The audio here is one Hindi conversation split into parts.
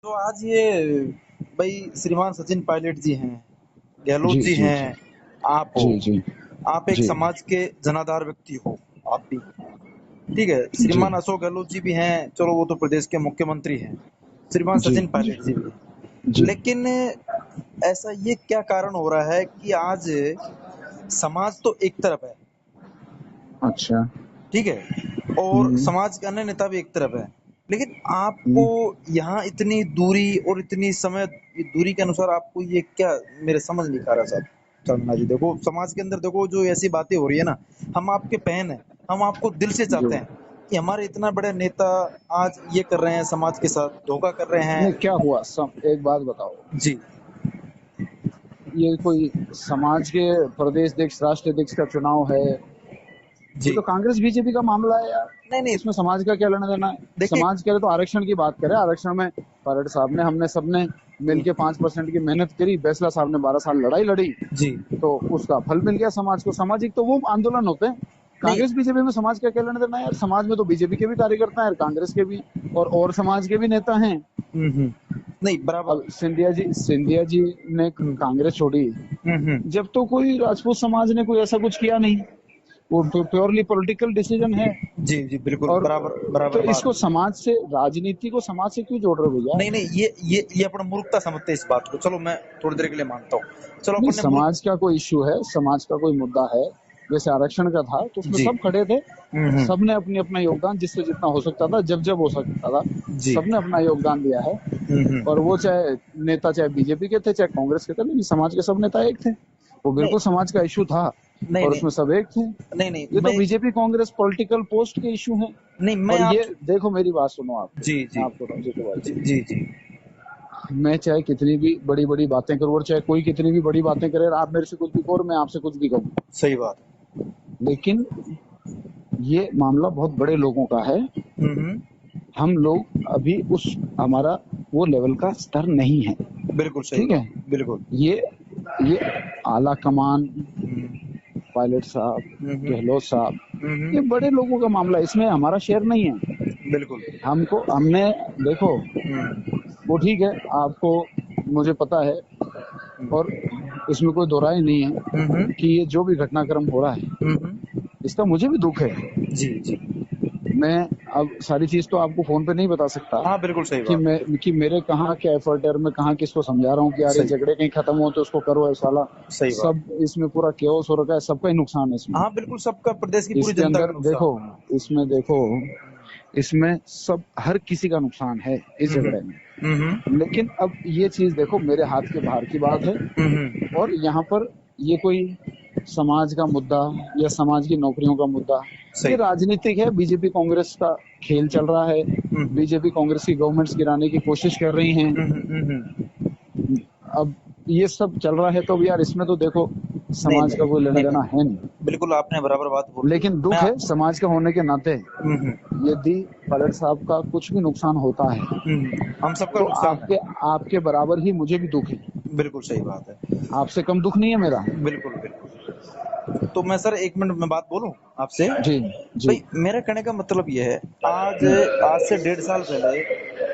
तो आज ये भाई श्रीमान सचिन पायलट जी हैं, गहलोत जी, जी जी, जी। हैं, आप हो, जी, जी, आप एक जी, समाज के जनाधार व्यक्ति हो, आप भी, ठीक है। जी, श्रीमान अशोक गहलोत जी भी हैं, चलो वो तो प्रदेश के मुख्यमंत्री हैं, श्रीमान जी, सचिन जी, पायलट जी भी हैं। जी। लेकिन ऐसा ये क्या कारण हो रहा है कि आज समाज तो एक तरफ है, अच्छा। ठीक है, और हुँ, समाज के अन्य नेता भी एक तरफ है, लेकिन आपको हुँ। यहाँ इतनी दूरी और इतनी समय दूरी के अनुसार आपको ये क्या, मेरे समझ नहीं आ रहा साहब चंदना जी। देखो समाज के अंदर देखो जो ऐसी बातें हो रही है ना, हम आपके बहन हैं, हम आपको दिल से जी। चाहते हैं कि हमारे इतना बड़े नेता आज ये कर रहे हैं, समाज के साथ धोखा कर रहे नहीं, हैं। क्या हुआ एक बात बताओ, जी ये कोई समाज के प्रदेश अध्यक्ष, राष्ट्रीय अध्यक्ष का चुनाव है, ये जी। तो कांग्रेस बीजेपी का मामला है यार। नहीं नहीं, इसमें समाज का क्या लेना देना है? देखिए। समाज के लिए तो आरक्षण की बात करें, आरक्षण में पायलट साहब ने, हमने सबने हम्म, मिलके 5% की मेहनत करी, बैसला साहब ने 12 साल लड़ाई लड़ी, जी। तो उसका फल मिल गया समाज को। सामाजिक तो वो आंदोलन होते हैं। नहीं। कांग्रेस बीजेपी में समाज का क्या लेना देना है यार? समाज में तो बीजेपी के भी कार्यकर्ता हैं, कांग्रेस के भी, और समाज के भी नेता हैं। नहीं बराबर। अब सिंधिया जी ने हम्म कांग्रेस छोड़ी हम्म। जब, तो कोई राजपूत समाज ने कोई ऐसा कुछ किया नहीं, वो प्योरली पॉलिटिकल डिसीजन है। जी जी, बिल्कुल और बराबर बराबर तो बात। इसको समाज से, राजनीति को समाज से क्यों जोड़ रहे हो भैया? नहीं नहीं, ये अपना मूर्खता समझते हैं इस बात को, चलो मैं थोड़ी देर के लिए मानता हूँ, चलो नहीं, अपन ने मूर्ख। समाज का कोई इश्यू है, समाज का कोई मुद्दा है, जैसे आरक्षण का था तो उसमें जी। सब खड़े थे, हम्म। सबने अपनी अपना योगदान, जिससे जितना हो सकता था, जब जब हो सकता था, जी। सबने अपना योगदान दिया है। और वो चाहे नेता, चाहे बीजेपी के थे, चाहे कांग्रेस के थे, लेकिन समाज के सब नेता एक थे। वो नहीं बिल्कुल समाज का इशू था, नहीं और नहीं उसमें सब एक थे। नहीं नहीं, ये तो मैं बीजेपी कांग्रेस पॉलिटिकल पोस्ट के इशू हैं। नहीं मैं और आप। ये देखो, मेरी बात सुनो आप, जी जी मैं आपको समझे तो जी भाई, जी जी। मैं चाहे कितनी भी बड़ी बड़ी बातें करूं, और चाहे कोई कितनी भी बड़ी बातें करे, आप मेरे से कुछ भी कहो और मैं आपसे कुछ भी कहूं, सही बात। लेकिन ये मामला बहुत बड़े लोगों का है। हम्म। हम लोग अभी उस, हमारा वो लेवल का स्तर नहीं है। बिल्कुल सही ठीक है। बात, बिल्कुल। ये ये आला कमान, हम्म पायलट साहब, हम्म गहलोत साहब, हम्म। ये बड़े लोगों का मामला है, इसमें हमारा शेयर नहीं है। बिल्कुल। हमने, देखो, वो ठीक है, आपको, मुझे पता है, और इसमें कोई दो राय नहीं है हम्म कि ये जो भी घटनाक्रम हो रहा है, हम्म। इसका मुझे भी दुख है। जी जी। मैं अब सारी चीज तो आपको फोन पे नहीं बता सकता हाँ बिल्कुल सही बात। कि मेरे कहाँ क्या एफर्ट है, और मैं कहाँ किसको समझा रहा हूँ कि यार ये सही। झगड़े कहीं खत्म हो तो उसको करो, ऐसा वाला। सही बात। सब इसमें पूरा केओस हो रखा है, सबका ही नुकसान है इसमें। हाँ बिल्कुल, सबका, प्रदेश की पूरी इसके जनता अंदर का देखो, नुकसान। इसमें देखो, इसमें सब, हर किसी का नुकसान है इस झगड़े में। लेकिन अब ये चीज देखो, मेरे हाथ के बाहर की बात है, और यहाँ पर ये कोई समाज का मुद्दा या समाज की नौकरियों का मुद्दा, ये सही। राजनीतिक है। बीजेपी कांग्रेस का खेल चल रहा है, बीजेपी कांग्रेस की गवर्नमेंट्स गिराने की कोशिश कर रही हैं। हम्म। अब ये सब चल रहा है, तो अब यार इसमें तो देखो, नहीं समाज का नहीं कोई लेना नहीं देना नहीं, है नहीं। बिल्कुल आपने बराबर बात बोली है। लेकिन मैं। दुख है समाज का होने के नाते, हम्म। यदि पलट साहब का कुछ भी नुकसान होता है, हम सबका तो नुकसान आपके है। आपके बराबर ही मुझे भी दुख है। बिल्कुल सही बात है। आपसे कम दुख नहीं है मेरा। बिल्कुल बिल्कुल। तो मैं सर 1 मिनट में बात बोलूं आपसे। जी, जी। भाई मेरा कहने का मतलब ये है, आज हम्म, आज से 1.5 साल पहले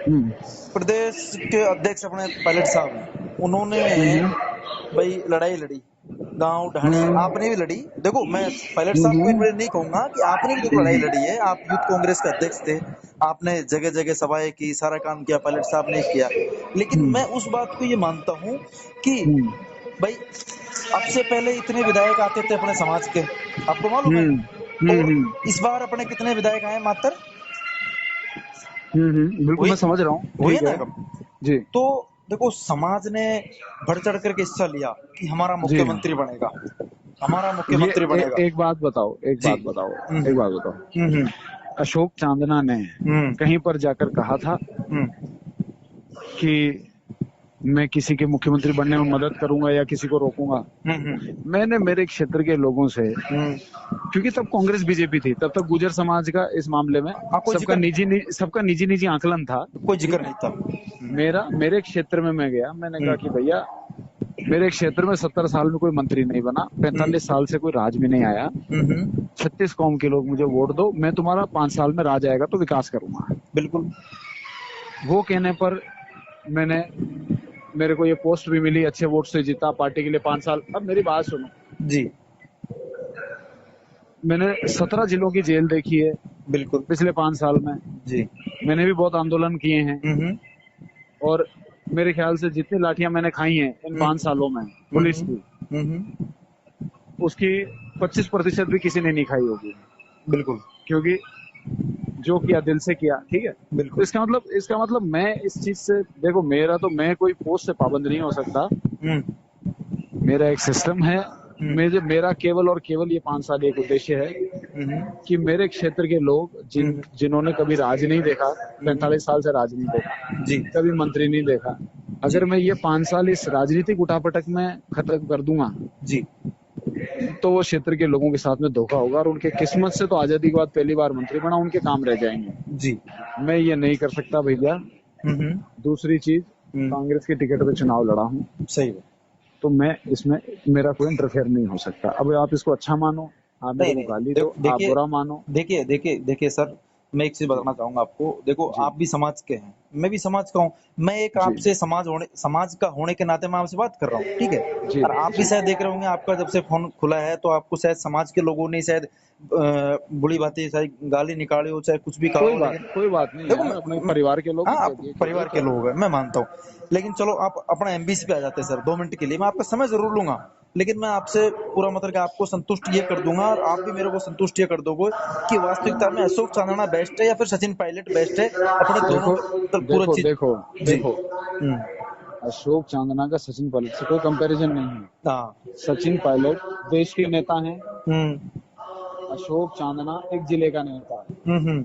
हम्म, प्रदेश के अध्यक्ष अपने पायलट साहब हैं, उन्होंने हम्म, भाई लड़ाई लड़ी, गांव ढाणी हम्म, आपने भी लड़ी। देखो मैं पायलट साहब को हम्म, इनवैलिड नहीं कहूंगा कि आपने भी देखो लड़ाई लड़ी है, आप यूथ कांग्रेस के अध्यक्ष थे, आपने जगह जगह सभाएं की, सारा काम किया, पायलट साहब ने किया। लेकिन हम्म, मैं उस बात को ये मानता हूँ कि हम्म, भाई अब से पहले इतने विधायक आते थे अपने समाज के, आपको मालूम है। हम्म, और हम्म, इस बार अपने कितने विधायक आए मात्र, बिल्कुल हुई मैं समझ रहा हूँ, हुई है ठीक ना है। रकम। जी, तो देखो समाज ने बढ़ चढ़ करके हिस्सा लिया कि हमारा जी। मुख्यमंत्री बनेगा, हमारा ये मुख्यमंत्री बनेगा। एक बात बताओ, एक जी। बात बताओ, हम्म एक बात बताओ। हम्म अशोक चांदना ने हम्म कहीं पर जाकर कहा था हम्म कि मैं किसी के मुख्यमंत्री बनने में मदद करूंगा या किसी को रोकूंगा? हम्म मैंने मेरे क्षेत्र के लोगों से, हम्म। क्योंकि तब कांग्रेस बीजेपी थी, तब तक गुर्जर समाज का इस मामले में हाँ कोई जिक्र, सबका निजी निजी आकलन था। कोई जिक्र नहीं था। मेरे क्षेत्र में मैं गया, मैंने कहा कि हम्म भैया, मेरे क्षेत्र में 70 साल में कोई मंत्री नहीं बना, 45 साल से कोई राज में नहीं आया, हम्म। 36 कौम के लोग मुझे वोट दो, मैं तुम्हारा 5 साल में राज आएगा तो विकास करूंगा। बिल्कुल। वो कहने पर मैंने मेरे को ये पोस्ट भी मिली, अच्छे वोट से जीता, पार्टी के लिए 5 साल। अब मेरी बात सुनो, जी मैंने 17 जिलों की जेल देखी है बिल्कुल पिछले 5 साल में। जी। मैंने भी बहुत आंदोलन किए हैं, हम्म और मेरे ख्याल से जितनी लाठियां मैंने खाई हैं इन 5 सालों में पुलिस की, हम्म उसकी 25% भी किसी ने नहीं खाई होगी। बिल्कुल क्योंकि जो किया दिल से किया, ठीक है। तो बिल्कुल। इसका मतलब मैं इस चीज से, देखो मेरा तो, मैं कोई पोस्ट से पाबंद नहीं हो सकता। हम्म मेरा एक सिस्टम है। मेरा केवल और केवल ये 5 साल एक उद्देश्य है हम्म कि मेरे क्षेत्र के लोग जिन्होंने कभी राज नहीं देखा, 45 साल से राज नहीं देखा, जी कभी मंत्री नहीं देखा, जी अगर मैं ये 5 साल इस राजनीतिक उठापटक में खत्म कर दूंगा, जी तो वो क्षेत्र के लोगों के साथ में धोखा होगा, और उनके किस्मत से तो आजादी के बाद पहली बार मंत्री बना, उनके काम रह जाएंगे। जी। मैं ये नहीं कर सकता भैया। हम्म दूसरी चीज, हम्म, कांग्रेस के टिकट पे चुनाव लड़ा हूँ, सही है। तो मैं इसमें, मेरा कोई इंटरफेयर नहीं हो सकता। अब आप इसको अच्छा मानो, आप मेरे नहीं को नहीं गाली दो, आप देखिए बुरा मानो। देखिए देखिए देखिए सर, मैं एक चीज जी बताना चाहूंगा आपको। देखो जी आप भी समाज के हैं, मैं भी समाज का हूँ। मैं एक जी आपसे समाज का होने के नाते मैं आपसे बात कर रहा हूँ, ठीक है। जी और आप भी जी। शायद देख रहे होंगे, आपका जब से फोन खुला है तो आपको शायद समाज के लोगों ने शायद बुरी बातें, शायद गाली निकाली हो, चाहे कुछ भी कहा हो, लेकिन कोई बात नहीं देखो यार, अपने परिवार के लोग हाँ ने कह आप दिए, कह दिए, परिवार के क्या लोग हैं, मैं मानता हूँ। लेकिन चलो आप अपना एमबीसी पे आ जाते हैं सर, 2 मिनट के लिए मैं आपका समय जरूर लूंगा। लेकिन मैं आपसे पूरा मतलब कि आपको संतुष्ट ये कर दूंगा, और आप भी मेरे को संतुष्ट ये कर दोगे कि वास्तविकता में अशोक चांदना बेस्ट है या फिर सचिन पायलट बेस्ट है, अपने दोनों देखो मतलब पूरा देखो चीज। देखो जी। देखो, अशोक चांदना का सचिन पायलट से कोई कंपैरिजन नहीं है। हाँ। सचिन पायलट देश के नेता हैं, हम्म अशोक चांदना एक जिले का नेता है। हम्म।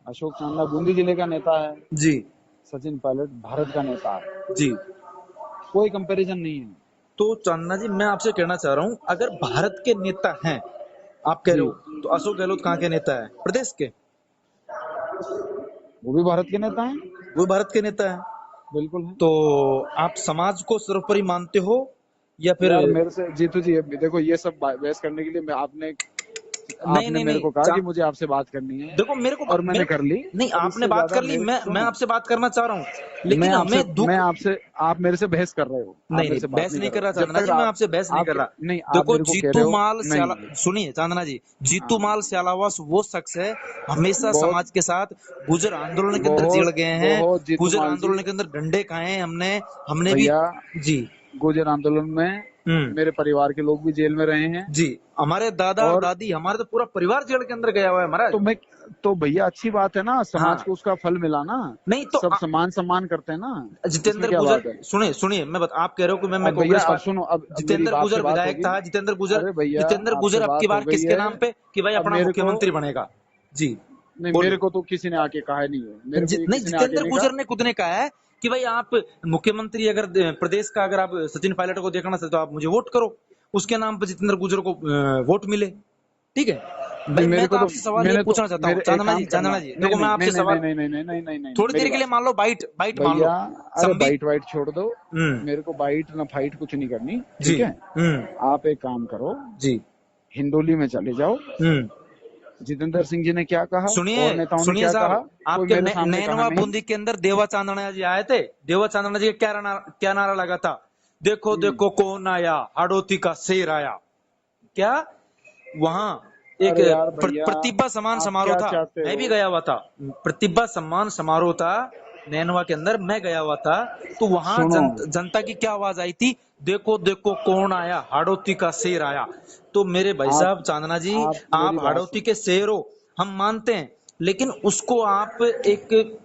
अशोक चांदना बूंदी जिले का नेता है, जी सचिन पायलट भारत का नेता है। जी। कोई कंपैरिजन नहीं है। तो चांदना जी, मैं आपसे कहना चाह रहा हूँ, अगर भारत के नेता हैं, आप कह रहे जी, हो, तो अशोक गहलोत कहाँ के नेता है? प्रदेश के। वो भी भारत के नेता हैं, वो भारत के नेता है। बिल्कुल है। तो आप समाज को सर्वोपरि मानते हो या फिर? यार मेरे से जीतू जी, अब देखो ये सब बहस करने के लिए मैं, आपने नहीं आपने नहीं मेरे नहीं को कहा कि मुझे आपसे बात करनी है, देखो और मैंने कर ली। नहीं, अब आपने इससे बात ज्यादा कर ली, मेरे, मैं सुनो, आपसे बात करना चाह रहा हूँ, लेकिन मैं मैं दुख। आपसे, आप मेरे से बहस कर रहे हो, आप नहीं मेरे नहीं, से बात बहस नहीं नहीं कर कर रहे रहा हो जब चांदना तक जी, मैं आपसे बहस नहीं आप कर रहा। नहीं, आप देखो मेरे को कह रहे जीतू हो माल नहीं। स्याला, सुनिए चांदना जी, जीतू हाँ, माल स्यालावास वो शख्स है, हमेशा बहुत समाज के साथ गुजर आंदोलन के अंदर जिड़ बहुत गए हैं। बहुत जीतू गुजर माल जी, आंदोलन के अंदर डंडे खाए हैं हमने, हमने भी। भैया, जी। गुर्जर आंदोलन में हम्म। मेरे परिवार के लोग भी जेल में रहे हैं। जी। हमारे दादा और और दादी, हमारे तो पूरा परिवार जेल के अंदर गया हुआ है महाराज। तो मैं, तो भैया अच्छी बात है ना, समाज हाँ। को उसका फल मिला ना। नहीं तो सब समान सम्मान करते हैं ना, इसमें जितेंद्र क्या गुजर, बात है। सुनिए सुनिए, आप कह रहे हो कि मैं अब भैया कांग्रेस अब पार्टी। सुनो, अब मेरी जितेंद्र आपसे गुजर बात विधायक होगी। था, अरे भैया, जितेंद्र आपसे गुजर अब की बात हो बार गई किसके है। नाम पे कि भाई अब अपना मेरे को, मुख्यमंत्री बनेगा? जी। नहीं, मेरे बोलिए। को तो किसी ने आके कहा नहीं है, मेरे को ये नहीं, किसी ने आके जितेंद्र नहीं गुजर कहा। ने खुद ने कहा है कि भाई आप मुख्यमंत्री, अगर प्रदेश का, अगर आप सचिन पायलट को देखना चाहते हो तो आप मुझे वोट करो, उसके नाम पे जितेंद्र गुजर को वोट मिले। ठीक है नहीं, भाई, मैं मेरे तो को तो, आपसे सवाल ये मैंने तो, पूछना चाहता हूँ मेरे एक चांदना जी, काम करना, नहीं देखो मैं नहीं नहीं आपसे नहीं सवाल, नहीं नहीं नहीं नहीं नहीं नहीं नहीं, थोड़ी मेरी देर के लिए बात मान लो, बाइट बाइट सुनो मान लो। भैया। अरे संबित। बाइट वाइट छोड़ दो, हम्म। मेरे को बाइट ना फाइट कुछ नहीं करनी, जी। ठीक है। हम्म। आप एक काम करो, जी। हिंदोली में चले जाओ, हम्म। जितेंद्र सिंह जी ने क्या कहा सुनिए और नेताओं ने सुनिए क्या साहब, कहा, कोई आपके मेरे सामने कहा नैनवा नहीं। बूंदी के अंदर देवा चांदना जी आए थे। देवा चांदना जी का क्या नारा लगा था? देखो हम्म। देखो कौन आया, हाड़ोती का शेर आया। क्या वहां एक अरे यार भैया, प्रतिभा सम्मान आप समारोह क्या था, चाहते मैं हो। भी गया हुआ था। प्रतिभा सम्मान समारोह था नैनवा के अंदर, मैं गया हुआ था। तो वहां सुनो, जनता की क्या आवाज आई थी? देखो देखो कौन आया, हाड़ोती का शेर आया। तो मेरे भाई आप साहब चांदना जी, आप मेरी आप बात हाड़ोती सुनो। के शेर हो, हम मानते हैं, लेकिन उसको आप एक,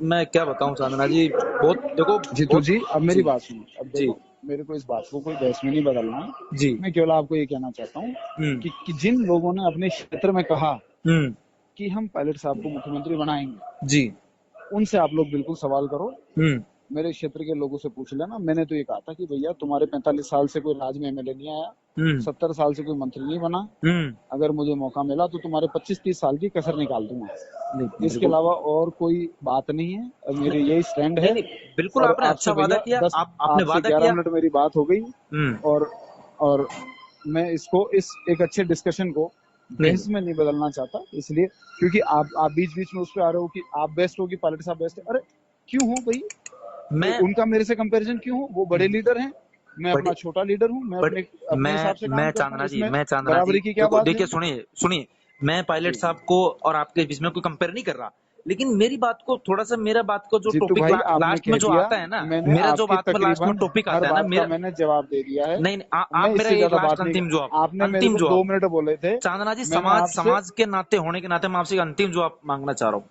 मैं क्या बताऊं चांदना जी, बहुत देखो जीतू बहुत। जी, अब मेरी जी बात सुनो, अब जी देखो, मेरे को इस बात को कोई बहस में नहीं बदलना है। जी। मैं केवल आपको ये कहना चाहता हूँ हम्म कि जिन लोगों ने अपने क्षेत्र में कहा हम्म। कि हम पायलट साहब को मुख्यमंत्री बनाएंगे, जी। उनसे आप लोग बिल्कुल सवाल करो। हम्म मेरे क्षेत्र के लोगों से पूछ लेना। मैंने तो ये कहा था कि भैया, तुम्हारे 45 साल से कोई राज में एमएलए नहीं आया, हम्म 70 साल से कोई मंत्री नहीं बना, हम्म। अगर मुझे मौका मिला तो तुम्हारे 25-30 साल की कसर निकाल दूंगा। नहीं इसके बिल्कुल। अलावा और कोई बात नहीं है, और मेरी यही स्टैंड नहीं है। नहीं, बिल्कुल और आपने अच्छा आपसे वादा भैया किया, 10, आपने आपसे वादा 11 किया। मिनट मेरी बात हो गई। हम्म। और और मैं इसको, इस एक अच्छे डिस्कशन को नहीं बहस में नहीं बदलना चाहता, इसलिए क्योंकि आप बीच बीच में उस पर आ रहे हो कि आप बेस्ट हो कि पायलट साहब बेस्ट है। अरे क्यों हो भाई, मैं उनका मेरे से कंपैरिजन क्यों हो? वो बड़े लीडर हैं, मैं अपना बड़े छोटा लीडर हूँ, मैं बड़े अपने हिसाब से काम करता हूँ, इसमें मैं चांदना जी बराबरी की क्या देखो बात है? देखिए सुनिए सुनिए, मैं पायलट जी साहब को और आपके बीच में कोई कंपेयर नहीं कर रहा, लेकिन मेरी बात को थोड़ा सा, मेरा बात को जो जीतू टॉपिक भाई, आपने लास्ट में कह जो दिया, आता है ना, मैंने मेरा जो आपकी बात में लास्ट में तकरीबन टॉपिक हर आता है ना बात का मेरा, मैंने जवाब दे दिया है। नहीं नहीं मैं आप मेरा इससे एक ज्यादा लास्ट बात नहीं, अंतिम जवाब, आपने मेरे अंतिम को जवाब 2 मिनट बोले थे, चांदना जी, मैंने समाज आपसे समाज के नाते होने के नाते मैं आपसे एक अंतिम जवाब मांगना चाह रहा हूँ।